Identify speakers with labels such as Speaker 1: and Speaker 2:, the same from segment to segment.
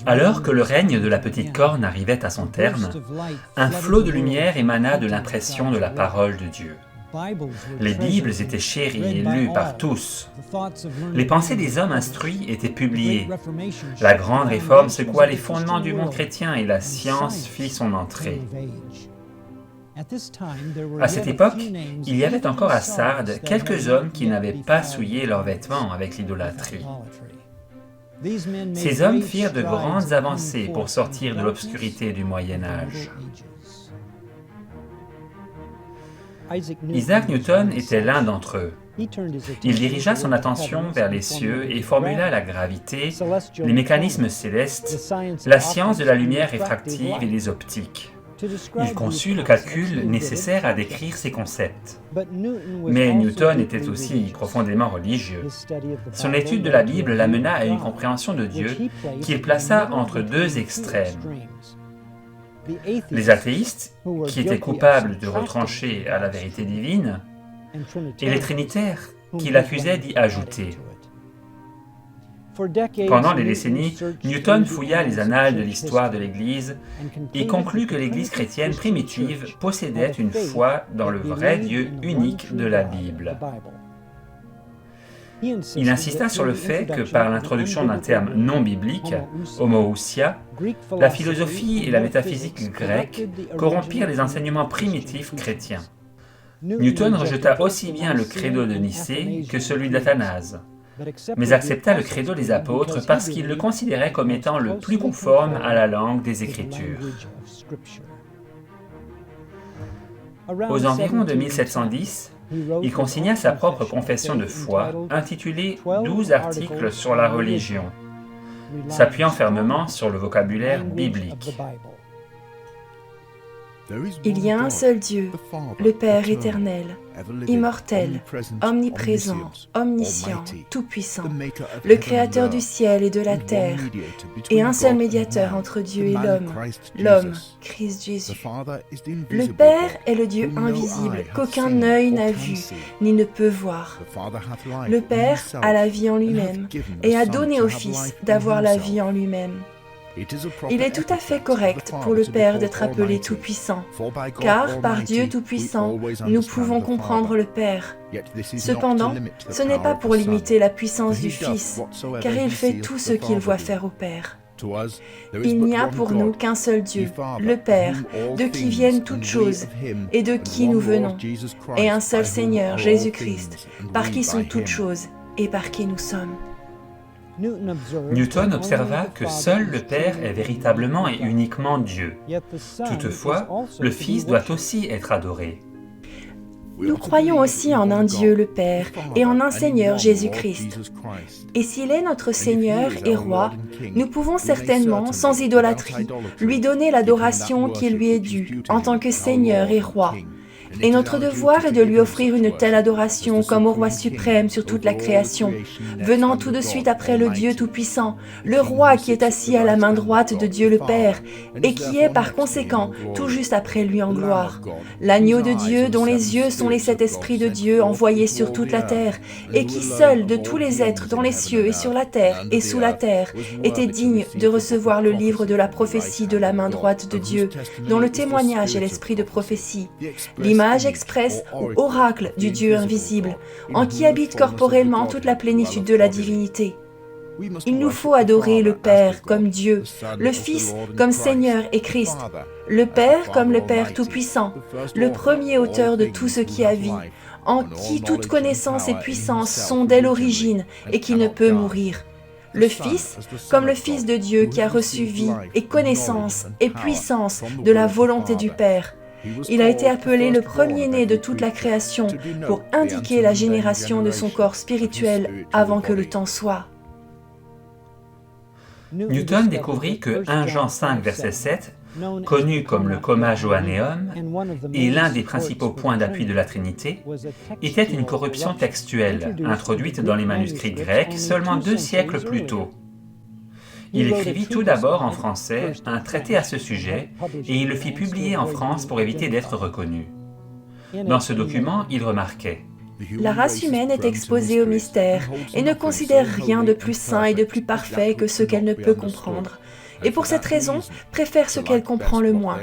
Speaker 1: Alors que le règne de la petite corne arrivait à son terme, un flot de lumière émana de l'impression de la parole de Dieu. Les Bibles étaient chéries et lues par tous. Les pensées des hommes instruits étaient publiées. La grande réforme secoua les fondements du monde chrétien et la science fit son entrée. À cette époque, il y avait encore à Sardes quelques hommes qui n'avaient pas souillé leurs vêtements avec l'idolâtrie. Ces hommes firent de grandes avancées pour sortir de l'obscurité du Moyen Âge. Isaac Newton était l'un d'entre eux. Il dirigea son attention vers les cieux et formula la gravité, les mécanismes célestes, la science de la lumière réfractive et les optiques. Il conçut le calcul nécessaire à décrire ces concepts. Mais Newton était aussi profondément religieux. Son étude de la Bible l'amena à une compréhension de Dieu qu'il plaça entre deux extrêmes. Les athéistes, qui étaient coupables de retrancher à la vérité divine, et les trinitaires, qui l'accusaient d'y ajouter. Pendant des décennies, Newton fouilla les annales de l'histoire de l'Église et conclut que l'Église chrétienne primitive possédait une foi dans le vrai Dieu unique de la Bible. Il insista sur le fait que par l'introduction d'un terme non biblique, homoousia, la philosophie et la métaphysique grecque corrompirent les enseignements primitifs chrétiens. Newton rejeta aussi bien le credo de Nicée que celui d'Athanase, mais accepta le credo des apôtres parce qu'il le considérait comme étant le plus conforme à la langue des Écritures. Aux environs de 1710, il consigna sa propre confession de foi, intitulée « 12 articles sur la religion », s'appuyant fermement sur le vocabulaire biblique.
Speaker 2: Il y a un seul Dieu, le Père éternel, immortel, omniprésent, omniscient, tout-puissant, le Créateur du ciel et de la terre, et un seul médiateur entre Dieu et l'homme, Christ Jésus. Le Père est le Dieu invisible qu'aucun œil n'a vu, ni ne peut voir. Le Père a la vie en lui-même et a donné au Fils d'avoir la vie en lui-même. Il est tout à fait correct pour le Père d'être appelé Tout-Puissant, car par Dieu Tout-Puissant, nous pouvons comprendre le Père. Cependant, ce n'est pas pour limiter la puissance du Fils, car il fait tout ce qu'il voit faire au Père. Il n'y a pour nous qu'un seul Dieu, le Père, de qui viennent toutes choses, et de qui nous venons, et un seul Seigneur, Jésus-Christ, par qui sont toutes choses, et par qui nous sommes.
Speaker 1: Newton observa que seul le Père est véritablement et uniquement Dieu. Toutefois, le Fils doit aussi être adoré.
Speaker 2: Nous croyons aussi en un Dieu le Père et en un Seigneur Jésus-Christ. Et s'il est notre Seigneur et Roi, nous pouvons certainement, sans idolâtrie, lui donner l'adoration qui lui est due en tant que Seigneur et Roi. Et notre devoir est de lui offrir une telle adoration comme au Roi suprême sur toute la création, venant tout de suite après le Dieu Tout-Puissant, le Roi qui est assis à la main droite de Dieu le Père, et qui est par conséquent tout juste après lui en gloire. L'agneau de Dieu dont les yeux sont les 7 esprits de Dieu envoyés sur toute la terre, et qui seul de tous les êtres dans les cieux et sur la terre et sous la terre était digne de recevoir le livre de la prophétie de la main droite de Dieu, dont le témoignage est l'esprit de prophétie. L'image expresse ou oracle du Dieu invisible, en qui habite corporellement toute la plénitude de la divinité. Il nous faut adorer le Père comme Dieu, le Fils comme Seigneur et Christ, le Père comme le Père Tout-Puissant, le premier auteur de tout ce qui a vie, en qui toute connaissance et puissance sont dès l'origine et qui ne peut mourir. Le Fils comme le Fils de Dieu qui a reçu vie et connaissance et puissance de la volonté du Père. Il a été appelé le premier-né de toute la création pour indiquer la génération de son corps spirituel avant que le temps soit.
Speaker 1: Newton découvrit que 1 Jean 5, verset 7, connu comme le comma johanneum, et l'un des principaux points d'appui de la Trinité, était une corruption textuelle, introduite dans les manuscrits grecs seulement 2 siècles plus tôt. Il écrivit tout d'abord en français un traité à ce sujet et il le fit publier en France pour éviter d'être reconnu. Dans ce document, il remarquait
Speaker 2: La race humaine est exposée au mystère et ne considère rien de plus saint et de plus parfait que ce qu'elle ne peut comprendre, et pour cette raison préfère ce qu'elle comprend le moins.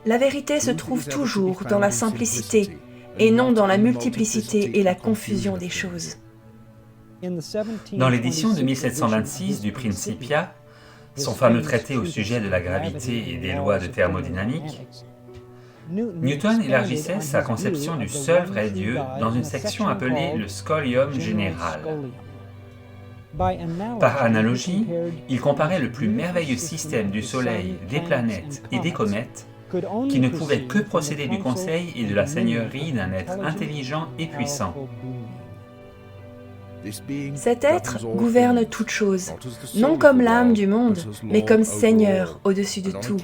Speaker 2: La vérité se trouve toujours dans la simplicité et non dans la multiplicité et la confusion des choses.
Speaker 1: Dans l'édition de 1726 du Principia, son fameux traité au sujet de la gravité et des lois de thermodynamique, Newton élargissait sa conception du seul vrai Dieu dans une section appelée le Scholium général. Par analogie, il comparait le plus merveilleux système du Soleil, des planètes et des comètes, qui ne pouvait que procéder du conseil et de la seigneurie d'un être intelligent et puissant.
Speaker 2: Cet être gouverne toutes choses, non comme l'âme du monde, mais comme Seigneur au-dessus de tout.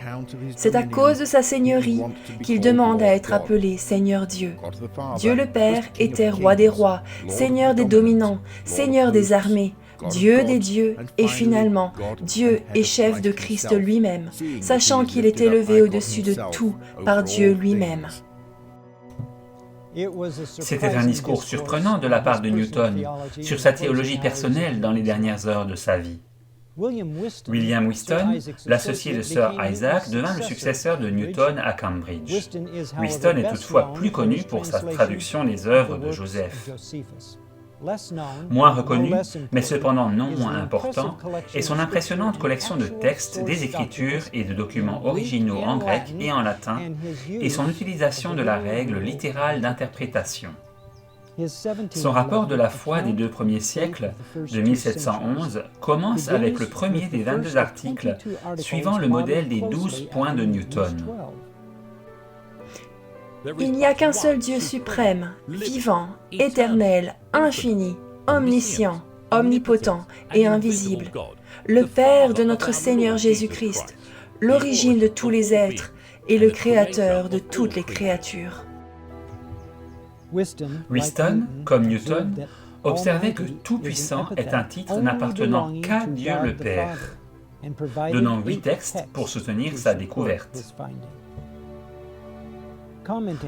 Speaker 2: C'est à cause de sa seigneurie qu'il demande à être appelé Seigneur Dieu. Dieu le Père était roi des rois, Seigneur des dominants, Seigneur des armées, Dieu des dieux, et finalement, Dieu est chef de Christ lui-même, sachant qu'il est élevé au-dessus de tout par Dieu lui-même.
Speaker 1: C'était un discours surprenant de la part de Newton sur sa théologie personnelle dans les dernières heures de sa vie. William Whiston, l'associé de Sir Isaac, devint le successeur de Newton à Cambridge. Whiston est toutefois plus connu pour sa traduction des œuvres de Joseph. Moins reconnu, mais cependant non moins important, est son impressionnante collection de textes, des écritures et de documents originaux en grec et en latin, et son utilisation de la règle littérale d'interprétation. Son rapport de la foi des 2 premiers siècles, de 1711, commence avec le premier des 22 articles, suivant le modèle des 12 points de Newton.
Speaker 2: Il n'y a qu'un seul Dieu suprême, vivant, éternel, infini, omniscient, omnipotent et invisible, le Père de notre Seigneur Jésus-Christ, l'origine de tous les êtres et le Créateur de toutes les créatures.
Speaker 1: Whiston, comme Newton, observait que Tout-Puissant est un titre n'appartenant qu'à Dieu le Père, donnant 8 textes pour soutenir sa découverte.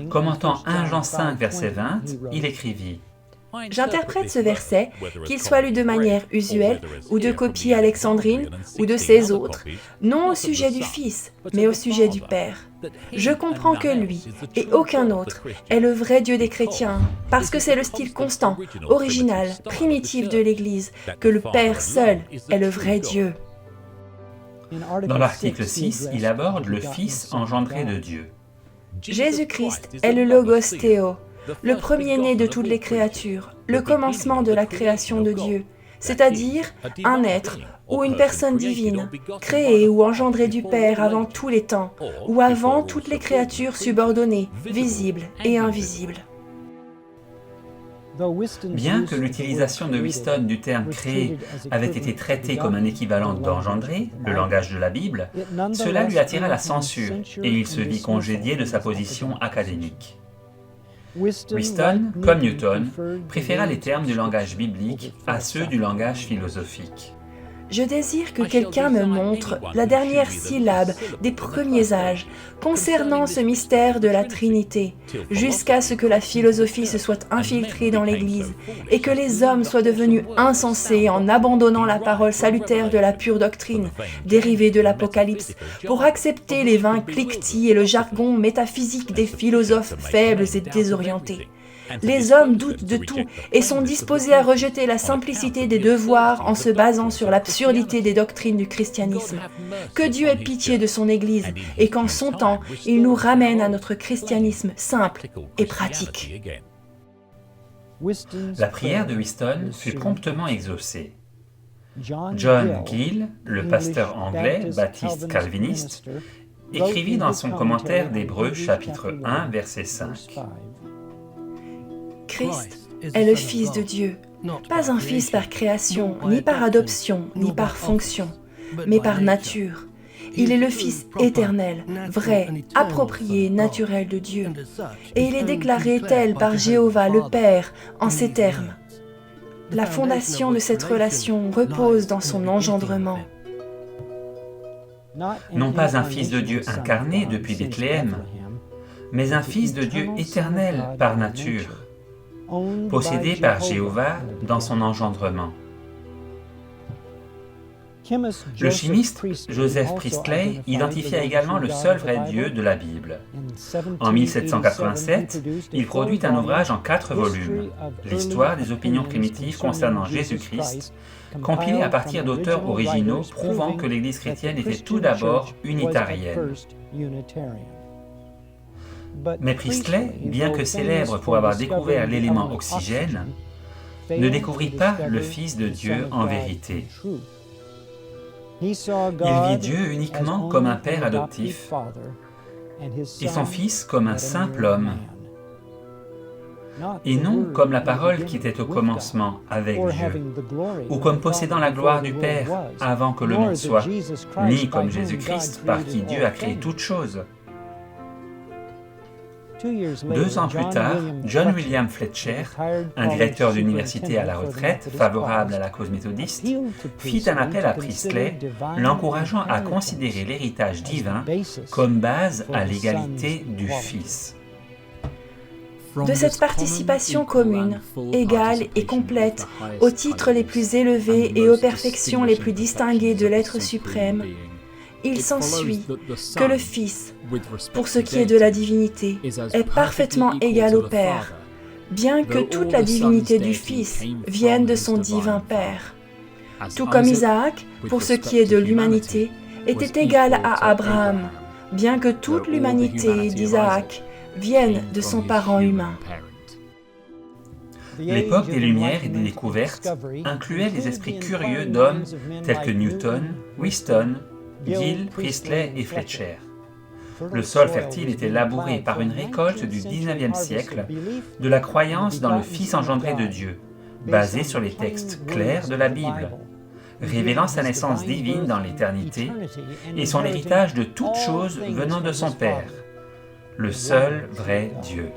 Speaker 1: Commentant 1 Jean 5, verset 20, il écrivit «
Speaker 2: J'interprète ce verset, qu'il soit lu de manière usuelle, ou de copie alexandrine, ou de ses autres, non au sujet du Fils, mais au sujet du Père. Je comprends que lui, et aucun autre, est le vrai Dieu des chrétiens, parce que c'est le style constant, original, primitif de l'Église, que le Père seul est le vrai Dieu. »
Speaker 1: Dans l'article 6, il aborde le Fils engendré de Dieu.
Speaker 2: Jésus-Christ est le Logos Théo, le premier-né de toutes les créatures, le commencement de la création de Dieu, c'est-à-dire un être ou une personne divine, créée ou engendrée du Père avant tous les temps, ou avant toutes les créatures subordonnées, visibles et invisibles.
Speaker 1: Bien que l'utilisation de Whiston du terme « créé » avait été traitée comme un équivalent d'engendrer, le langage de la Bible, cela lui attira la censure et il se vit congédié de sa position académique. Whiston, comme Newton, préféra les termes du langage biblique à ceux du langage philosophique.
Speaker 2: Je désire que quelqu'un me montre la dernière syllabe des premiers âges concernant ce mystère de la Trinité, jusqu'à ce que la philosophie se soit infiltrée dans l'Église et que les hommes soient devenus insensés en abandonnant la parole salutaire de la pure doctrine, dérivée de l'Apocalypse, pour accepter les vains cliquetis et le jargon métaphysique des philosophes faibles et désorientés. Les hommes doutent de tout et sont disposés à rejeter la simplicité des devoirs en se basant sur l'absurdité des doctrines du christianisme. Que Dieu ait pitié de son Église et qu'en son temps, il nous ramène à notre christianisme simple et pratique.
Speaker 1: La prière de Whiston fut promptement exaucée. John Gill, le pasteur anglais baptiste calviniste, écrivit dans son commentaire d'Hébreux chapitre 1 verset 5.
Speaker 2: Christ est le Fils de Dieu, pas un fils par création, ni par adoption, ni par fonction, mais par nature. Il est le Fils éternel, vrai, approprié, naturel de Dieu. Et il est déclaré tel par Jéhovah le Père en ces termes. La fondation de cette relation repose dans son engendrement.
Speaker 1: Non pas un Fils de Dieu incarné depuis Bethléem, mais un Fils de Dieu éternel par nature. possédé par Jéhovah dans son engendrement. Le chimiste Joseph Priestley identifia également le seul vrai Dieu de la Bible. En 1787, il produit un ouvrage en 4 volumes, L'histoire des opinions primitives concernant Jésus-Christ, compilé à partir d'auteurs originaux prouvant que l'Église chrétienne était tout d'abord unitarienne. Mais Priestley, bien que célèbre pour avoir découvert l'élément oxygène, ne découvrit pas le Fils de Dieu en vérité. Il vit Dieu uniquement comme un père adoptif et son Fils comme un simple homme, et non comme la parole qui était au commencement avec Dieu, ou comme possédant la gloire du Père avant que le monde soit, ni comme Jésus-Christ par qui Dieu a créé toutes choses. 2 ans plus tard, John William Fletcher, un directeur d'université à la retraite favorable à la cause méthodiste, fit un appel à Priestley, l'encourageant à considérer l'héritage divin comme base à l'égalité du Fils.
Speaker 2: De cette participation commune, égale et complète, aux titres les plus élevés et aux perfections les plus distinguées de l'être suprême, il s'ensuit que le Fils, pour ce qui est de la divinité, est parfaitement égal au Père, bien que toute la divinité du Fils vienne de son divin Père. Tout comme Isaac, pour ce qui est de l'humanité, était égal à Abraham, bien que toute l'humanité d'Isaac vienne de son parent humain.
Speaker 1: L'époque des Lumières et des découvertes incluait les esprits curieux d'hommes tels que Newton, Wheaton, Gill, Priestley et Fletcher. Le sol fertile était labouré par une récolte du XIXe siècle de la croyance dans le Fils engendré de Dieu, basée sur les textes clairs de la Bible, révélant sa naissance divine dans l'éternité et son héritage de toutes choses venant de son Père, le seul vrai Dieu.